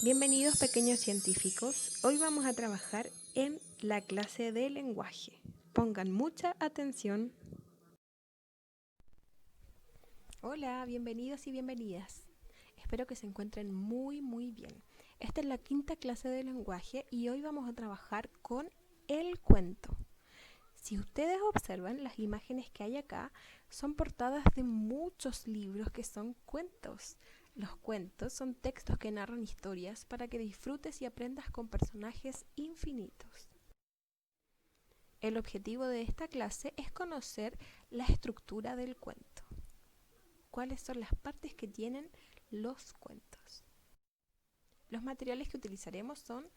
Bienvenidos pequeños científicos, hoy vamos a trabajar en la clase de lenguaje. Pongan mucha atención. Hola, bienvenidos y bienvenidas. Espero que se encuentren muy bien. Esta es la quinta clase de lenguaje y hoy vamos a trabajar con el cuento. Si ustedes observan, las imágenes que hay acá son portadas de muchos libros que son cuentos. Los cuentos son textos que narran historias para que disfrutes y aprendas con personajes infinitos. El objetivo de esta clase es conocer la estructura del cuento. ¿Cuáles son las partes que tienen los cuentos? Los materiales que utilizaremos son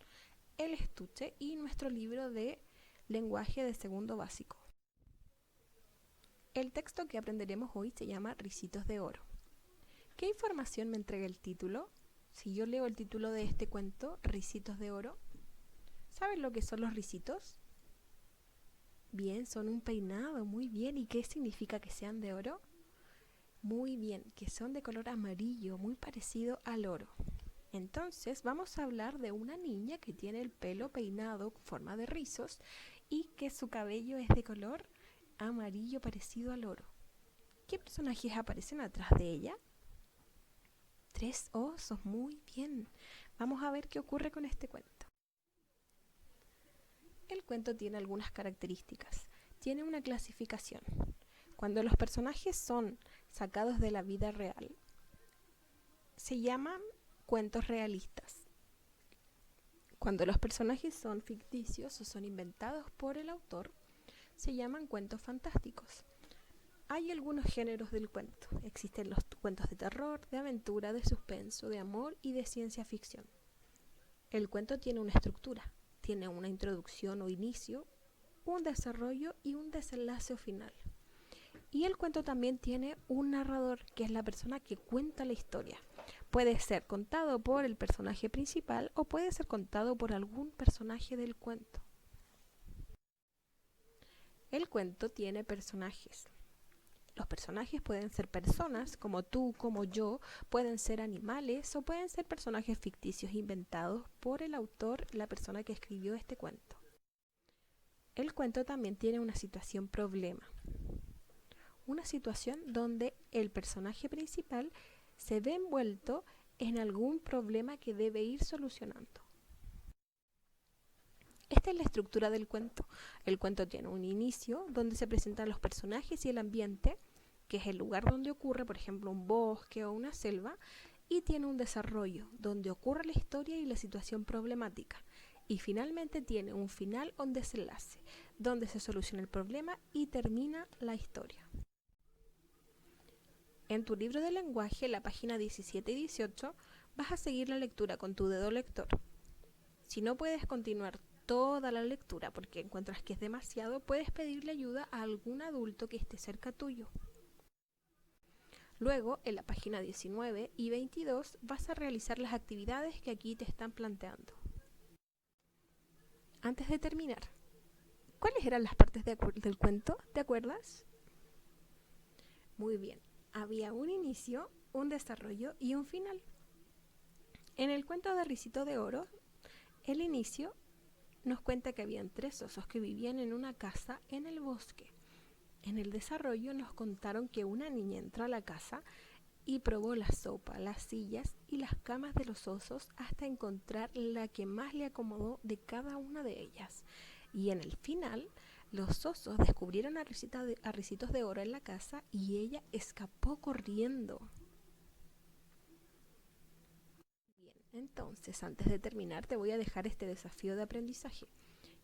el estuche y nuestro libro de lenguaje de segundo básico. El texto que aprenderemos hoy se llama Ricitos de Oro. ¿Qué información me entrega el título? Si yo leo el título de este cuento, Ricitos de Oro, ¿saben lo que son los ricitos? Bien, son un peinado, muy bien. ¿Y qué significa que sean de oro? Muy bien, que son de color amarillo, muy parecido al oro. Entonces vamos a hablar de una niña que tiene el pelo peinado con forma de rizos y que su cabello es de color amarillo parecido al oro. ¿Qué personajes aparecen atrás de ella? 3 osos, muy bien. Vamos a ver qué ocurre con este cuento. El cuento tiene algunas características. Tiene una clasificación. Cuando los personajes son sacados de la vida real, se llaman cuentos realistas. Cuando los personajes son ficticios o son inventados por el autor, se llaman cuentos fantásticos. Hay algunos géneros del cuento. Existen los cuentos de terror, de aventura, de suspenso, de amor y de ciencia ficción. El cuento tiene una estructura. Tiene una introducción o inicio, un desarrollo y un desenlace o final. Y el cuento también tiene un narrador, que es la persona que cuenta la historia. Puede ser contado por el personaje principal o puede ser contado por algún personaje del cuento. El cuento tiene personajes. Los personajes pueden ser personas, como tú, como yo, pueden ser animales o pueden ser personajes ficticios inventados por el autor, la persona que escribió este cuento. El cuento también tiene una situación problema. Una situación donde el personaje principal se ve envuelto en algún problema que debe ir solucionando. Esta es la estructura del cuento. El cuento tiene un inicio donde se presentan los personajes y el ambiente, que es el lugar donde ocurre, por ejemplo, un bosque o una selva, y tiene un desarrollo donde ocurre la historia y la situación problemática. Y finalmente tiene un final o un desenlace, donde se soluciona el problema y termina la historia. En tu libro de lenguaje, la página 17 y 18, vas a seguir la lectura con tu dedo lector. Si no puedes continuar toda la lectura porque encuentras que es demasiado, puedes pedirle ayuda a algún adulto que esté cerca tuyo. Luego, en la página 19 y 22, vas a realizar las actividades que aquí te están planteando. Antes de terminar, ¿cuáles eran las partes del cuento? ¿Te acuerdas? Muy bien. Había un inicio, un desarrollo y un final. En el cuento de Ricito de Oro, el inicio nos cuenta que habían 3 osos que vivían en una casa en el bosque. En el desarrollo nos contaron que una niña entró a la casa y probó la sopa, las sillas y las camas de los osos hasta encontrar la que más le acomodó de cada una de ellas. Y en el final, los osos descubrieron a Ricitos de Oro en la casa y ella escapó corriendo. Bien, entonces antes de terminar te voy a dejar este desafío de aprendizaje,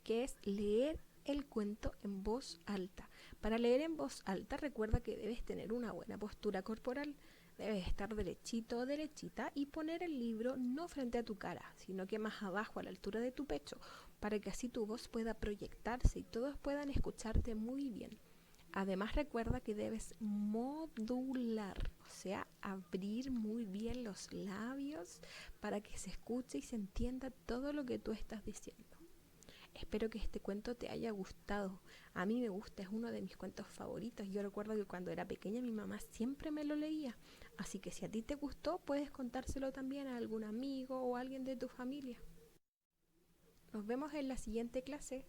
que es leer el cuento en voz alta. Para leer en voz alta recuerda que debes tener una buena postura corporal. Debes estar derechito o derechita y poner el libro no frente a tu cara, sino que más abajo a la altura de tu pecho, para que así tu voz pueda proyectarse y todos puedan escucharte muy bien. Además recuerda que debes modular, o sea, abrir muy bien los labios para que se escuche y se entienda todo lo que tú estás diciendo. Espero que este cuento te haya gustado. A mí me gusta, es uno de mis cuentos favoritos. Yo recuerdo que cuando era pequeña mi mamá siempre me lo leía. Así que si a ti te gustó, puedes contárselo también a algún amigo o a alguien de tu familia. Nos vemos en la siguiente clase.